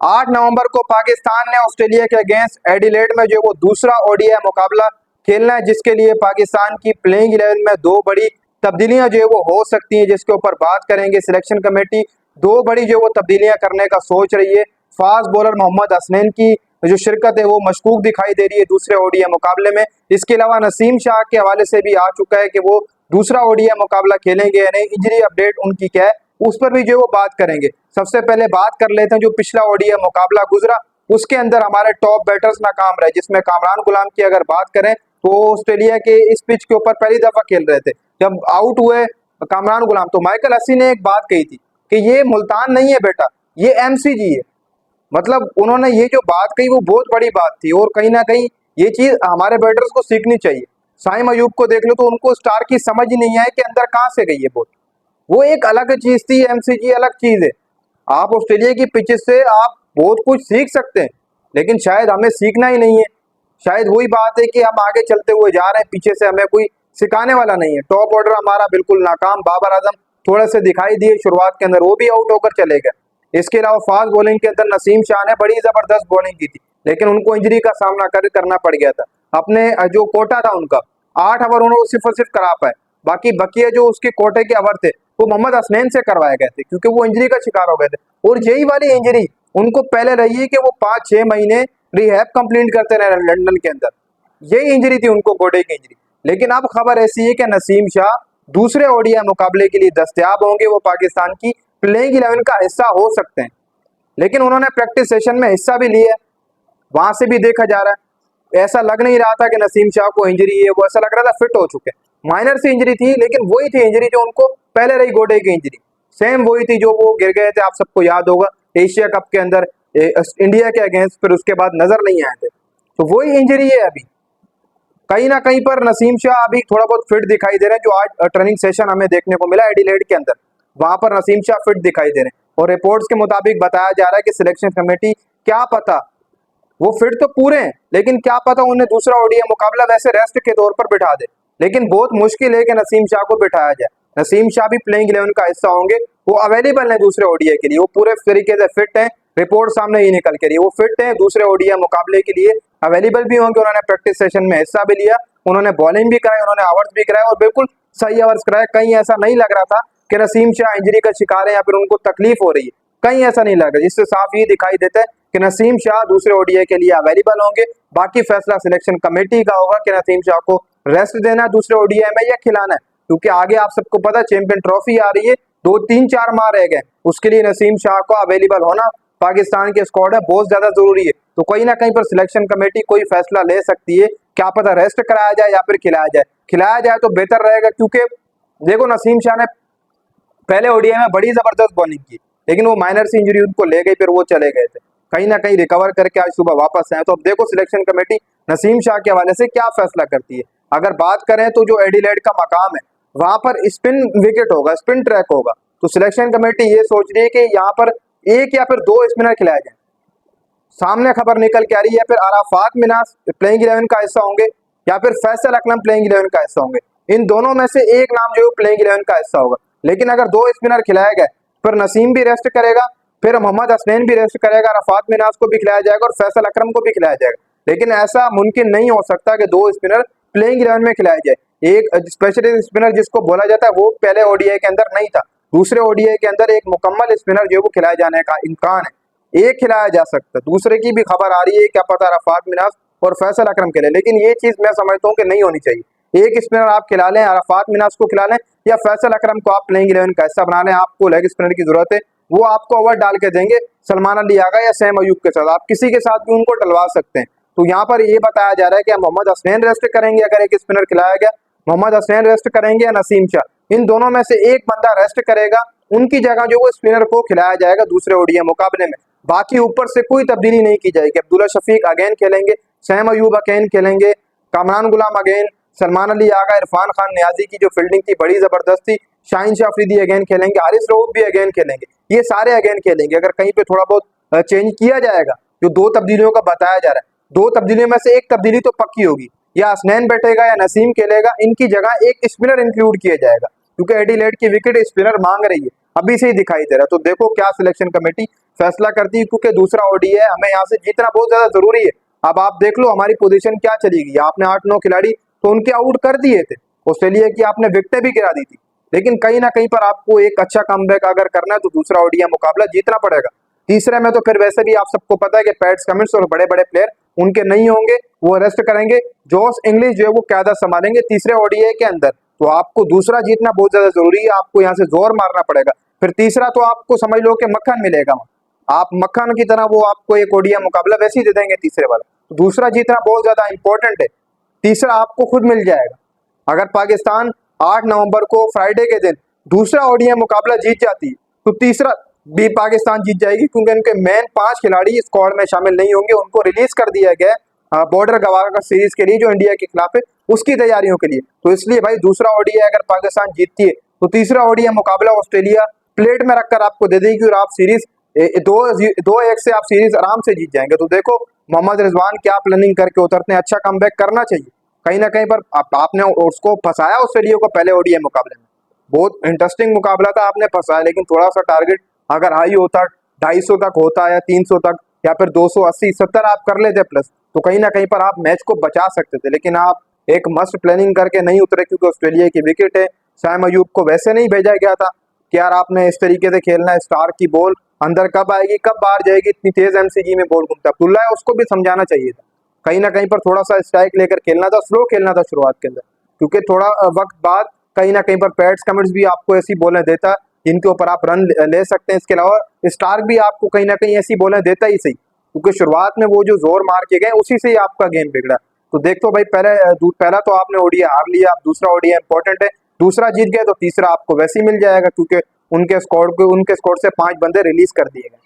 8 नवंबर को पाकिस्तान ने ऑस्ट्रेलिया के अगेंस्ट एडिलेड में जो वो दूसरा ओडीआई मुकाबला खेलना है, जिसके लिए पाकिस्तान की प्लेइंग 11 में दो बड़ी तब्दीलियां जो है वो हो सकती हैं, जिसके ऊपर बात करेंगे। सिलेक्शन कमेटी दो बड़ी जो वो तब्दीलियां करने का सोच रही है। फास्ट बॉलर मोहम्मद हसनैन की जो शिरकत है वो मशकूक दिखाई दे रही है दूसरे ओडीआई मुकाबले में। इसके अलावा नसीम शाह के हवाले से भी आ चुका है कि वो दूसरा ओडीआई मुकाबला खेलेंगे या नहीं, इंजरी अपडेट उनकी क्या है उस पर भी जो वो बात करेंगे। सबसे पहले बात कर लेते हैं जो पिछला ओडीआई मुकाबला गुजरा, उसके अंदर हमारे टॉप बैटर्स नाकाम रहे, जिसमें कामरान गुलाम की अगर बात करें तो ऑस्ट्रेलिया के इस पिच के ऊपर पहली दफा खेल रहे थे। जब आउट हुए कामरान गुलाम तो माइकल हसी ने एक बात कही थी कि ये मुल्तान नहीं है बेटा, ये एमसीजी है। मतलब उन्होंने ये जो बात कही वो बहुत बड़ी बात थी, और कहीं ना कहीं ये चीज हमारे बैटर्स को सीखनी चाहिए। साइम अयूब को देख लो तो उनको स्टार की समझ ही नहीं आए कि अंदर कहां से गई है बॉल। वो एक अलग चीज थी, एमसीजी अलग चीज है। आप ऑस्ट्रेलिया की पिचेस से आप बहुत कुछ सीख सकते हैं, लेकिन शायद हमें सीखना ही नहीं है। शायद वही बात है कि हम आगे चलते हुए जा रहे हैं, पीछे से हमें कोई सिखाने वाला नहीं है। टॉप ऑर्डर हमारा बिल्कुल नाकाम। बाबर आजम थोड़े से दिखाई दिए शुरुआत के अंदर, वो भी आउट होकर चले गए। इसके अलावा फास्ट बॉलिंग के अंदर नसीम शाह ने बड़ी जबरदस्त बॉलिंग की थी, लेकिन उनको इंजरी का सामना करना पड़ गया था। अपने जो कोटा था उनका 8 ओवर उन्होंने सिर्फ और सिर्फ करा पाए, बाकी बकिया जो उसके कोटे के ओवर थे वो मोहम्मद हसनैन से करवाए गए थे, क्योंकि वो इंजरी का शिकार हो गए थे। और यही वाली इंजरी उनको पहले रही है कि वो 5-6 महीने रिहैब कंप्लीट करते रहे लंदन के अंदर। यही इंजरी थी उनको, गोडे की इंजरी। लेकिन अब खबर ऐसी है कि नसीम शाह दूसरे ओडीआई मुकाबले के लिए दस्तयाब होंगे, वो पाकिस्तान की प्लेइंग 11 का हिस्सा हो सकते हैं। लेकिन उन्होंने प्रैक्टिस सेशन में हिस्सा भी लिया है, वहां से भी देखा जा रहा है। ऐसा लग नहीं रहा था कि नसीम शाह को इंजरी है, वो ऐसा लग रहा था फिट हो चुके। माइनर सी इंजरी थी, लेकिन वही थी इंजरी जो उनको पहले रही, गोडे की इंजरी सेम वही थी जो वो गिर गए थे। आप सबको याद होगा एशिया कप के अंदर इंडिया के अगेंस्ट, फिर उसके बाद नजर नहीं आए थे। तो वही इंजरी है अभी। कहीं ना कहीं पर नसीम शाह अभी थोड़ा बहुत फिट दिखाई दे रहे हैं। जो आज ट्रेनिंग सेशन हमें देखने को मिला एडिलेड के अंदर, वहां पर नसीम शाह फिट दिखाई दे रहे हैं। और रिपोर्ट्स के मुताबिक बताया जा रहा है कि सिलेक्शन कमेटी क्या पता वो फिट तो पूरे हैं, लेकिन क्या पता उन्हें दूसरा ओडीआई मुकाबला वैसे रेस्ट के तौर पर बिठा दे। लेकिन बहुत मुश्किल है कि नसीम शाह को बिठाया जाए। नसीम शाह भी प्लेइंग 11 का हिस्सा होंगे, वो अवेलेबल है दूसरे ओडीआई के लिए, वो पूरे तरीके से फिट है। रिपोर्ट सामने ही निकल के रही है, वो फिट है, दूसरे ओडीआई मुकाबले के लिए अवेलेबल भी होंगे। उन्होंने प्रैक्टिस सेशन में हिस्सा भी लिया, उन्होंने बॉलिंग भी कराई, उन्होंने ओवर्स भी कराए, और बिल्कुल सही ओवर्स कराए। कहीं ऐसा नहीं लग रहा था कि नसीम शाह इंजरी का शिकार है या फिर उनको तकलीफ हो रही है, कहीं ऐसा नहीं लग रहा। इससे साफ ये दिखाई देता है कि नसीम शाह दूसरे ओडीआई के लिए अवेलेबल होंगे। बाकी फैसला सिलेक्शन कमेटी का होगा कि नसीम शाह को रेस्ट देना दूसरे ओडीआई में या खिलाना है, क्योंकि आगे आप सबको पता चैंपियन ट्रॉफी आ रही है, 2-3-4 माह रह गए। उसके लिए नसीम शाह को अवेलेबल होना पाकिस्तान के स्क्वाड है बहुत ज्यादा जरूरी है। तो कहीं ना कहीं पर सिलेक्शन कमेटी कोई फैसला ले सकती है, क्या पता रेस्ट कराया जाए या फिर खिलाया जाए। खिलाया जाए तो बेहतर रहेगा, क्योंकि देखो नसीम शाह ने पहले ओडीआई में बड़ी जबरदस्त बॉलिंग की, लेकिन वो माइनर सी इंजरी उनको ले गई, फिर वो चले गए थे। कहीं ना कहीं रिकवर करके आज सुबह वापस आए। तो अब देखो सिलेक्शन कमेटी नसीम शाह के हवाले से क्या फैसला करती है। अगर बात करें तो जो एडिलेड का मकाम है वहां पर स्पिन विकेट होगा, स्पिन ट्रैक होगा। तो सिलेक्शन कमेटी ये सोच रही है कि यहाँ पर एक या फिर दो स्पिनर खिलाए जाए। सामने खबर निकल के आ रही है फिर अराफात मिनास प्लेइंग 11 का हिस्सा होंगे या फिर फैसल अकरम प्लेइंग 11 का हिस्सा होंगे। इन दोनों में से एक नाम जो है प्लेइंग 11 का हिस्सा होगा। लेकिन अगर दो स्पिनर खिलाए गए फिर नसीम भी रेस्ट करेगा, फिर मोहम्मद हसनैन भी रेस्ट करेगा, अराफात मिनास को भी खिलाया जाएगा और फैसल अकरम को भी खिलाया जाएगा। लेकिन ऐसा मुमकिन नहीं हो सकता कि दो स्पिनर प्लेइंग 11 में खिलाए जाए। एक स्पेशलिस्ट स्पिनर जिसको बोला जाता है वो पहले ओडीआई के अंदर नहीं था, दूसरे ओडीआई के अंदर एक मुकम्मल स्पिनर जो है वो खिलाए जाने का इम्कान है। एक खिलाया जा सकता है, दूसरे की भी खबर आ रही है, क्या पता अराफात मिनास और फैसल अकरम के लिए। लेकिन ये चीज मैं समझता हूँ कि नहीं होनी चाहिए। एक स्पिनर आप खिला लें, अराफात मिनास को खिला लें या फैसल अकरम को आप प्लेइंग 11 का हिस्सा बना लें। आपको लेग स्पिनर की जरूरत है, वो आपको ओवर डाल के देंगे। सलमान अली आगा या सैम अयूब के साथ आप किसी के साथ भी उनको डलवा सकते हैं। तो यहाँ पर ये बताया जा रहा है कि मोहम्मद हसनैन रेस्ट करेंगे अगर एक स्पिनर खिलाया गया, मोहम्मद हसनैन रेस्ट करेंगे या नसीम शाह, इन दोनों में से एक बंदा रेस्ट करेगा, उनकी जगह जो वो स्पिनर को खिलाया जाएगा दूसरे ओडीआई मुकाबले में। बाकी ऊपर से कोई तब्दीली नहीं की जाएगी। अब्दुल्ला शफीक अगेन खेलेंगे, सैम अयूब अगेन खेलेंगे, कामरान गुलाम अगेन, सलमान अली आगा, इरफान खान नियाजी की जो फील्डिंग थी बड़ी जबरदस्त थी, शाहीन शाह अफरीदी अगेन खेलेंगे, हारिस रऊफ भी अगेन खेलेंगे, ये सारे अगेन खेलेंगे। अगर कहीं पे थोड़ा बहुत चेंज किया जाएगा, जो दो तब्दीलियों का बताया जा रहा है, दो तब्दीलियों में से एक तब्दीली तो पक्की होगी, या हसनैन बैठेगा या नसीम खेलेगा, इनकी जगह एक स्पिनर इंक्लूड किया जाएगा, क्योंकि एडिलेड की विकेट स्पिनर मांग रही है, अभी से ही दिखाई दे रहा है। तो देखो क्या सिलेक्शन कमेटी फैसला करती है, क्योंकि दूसरा ओडीआई है, हमें यहाँ से जीतना बहुत ज्यादा जरूरी है। अब आप देख लो हमारी पोजीशन क्या चली गई, आपने 8-9 खिलाड़ी तो उनके आउट कर दिए थे, ऑस्ट्रेलिया की आपने विकेटें भी गिरा दी थी, लेकिन कहीं ना कहीं पर आपको एक अच्छा कमबैक अगर करना है तो दूसरा ओडीआई मुकाबला जीतना पड़ेगा। तीसरे में तो फिर वैसे भी आप सबको पता है कि पैट्स कमिंस और बड़े बड़े प्लेयर उनके नहीं होंगे, वो रेस्ट करेंगे, जॉस इंग्लिश जो है वो क्यादत संभालेंगे तीसरे ओडीआई के अंदर। तो आपको दूसरा जीतना बहुत ज्यादा जरूरी है, आपको यहाँ से जोर मारना पड़ेगा। फिर तीसरा तो आपको समझ लो कि मक्खन मिलेगा, आप मक्खन की तरह वो आपको एक ओडीआई मुकाबला वैसे ही दे देंगे तीसरे वाला। तो दूसरा जीतना बहुत ज्यादा इंपॉर्टेंट है, तीसरा आपको खुद मिल जाएगा। अगर पाकिस्तान 8 नवंबर को फ्राइडे के दिन दूसरा ओडीआई मुकाबला जीत जाती है तो तीसरा भी पाकिस्तान जीत जाएगी, क्योंकि उनके मेन 5 खिलाड़ी स्क्वाड में शामिल नहीं होंगे, उनको रिलीज कर दिया गया बॉर्डर गवास्कर सीरीज के लिए जो इंडिया के खिलाफ है उसकी तैयारियों के लिए। तो इसलिए भाई दूसरा ओडीआई अगर पाकिस्तान जीतती है तो तीसरा ओडीआई मुकाबला ऑस्ट्रेलिया प्लेट में रखकर आपको दे देगी और आप सीरीज 2-1 से आप सीरीज आराम से जीत जाएंगे। तो देखो मोहम्मद रिजवान क्या प्लानिंग करके उतरते हैं, अच्छा कमबैक करना चाहिए। कहीं ना कहीं पर आपने उसको फंसाया ऑस्ट्रेलिया को पहले ओडीआई मुकाबले में, बहुत इंटरेस्टिंग मुकाबला था, आपने फंसाया, लेकिन थोड़ा सा टारगेट अगर हाई होता 250 तक होता या 300 तक या फिर 280-70 आप कर लेते प्लस, तो कहीं ना कहीं पर आप मैच को बचा सकते थे। लेकिन आप एक मस्त प्लानिंग करके नहीं उतरे, क्योंकि ऑस्ट्रेलिया की विकेट है। शाम अयूब को वैसे नहीं भेजा गया था कि यार आपने इस तरीके से खेलना है, स्टार की बॉल अंदर कब आएगी कब बाहर जाएगी, इतनी तेज एमसीजी में बॉल घूमता अब्दुल्ला है, उसको भी समझाना चाहिए था। कहीं ना कहीं पर थोड़ा सा स्ट्राइक लेकर खेलना था, स्लो खेलना था शुरुआत के अंदर, क्योंकि थोड़ा वक्त बाद कहीं ना कहीं पर पैट्स कमिंस भी आपको ऐसी बॉलें देता जिनके ऊपर आप रन ले सकते हैं। इसके अलावा स्टार्क भी आपको कहीं ना कहीं ऐसी बॉलें देता ही सही, क्योंकि शुरुआत में वो जो जोर मार के गए उसी से ही आपका गेम बिगड़ा। तो देखो भाई पहला तो आपने ओडीआई हार लिया, अब दूसरा ओडीआई इंपॉर्टेंट है, दूसरा जीत गए तो तीसरा आपको वैसे ही मिल जाएगा, क्योंकि उनके स्क्वाड से 5 बंदे रिलीज कर दिए गए।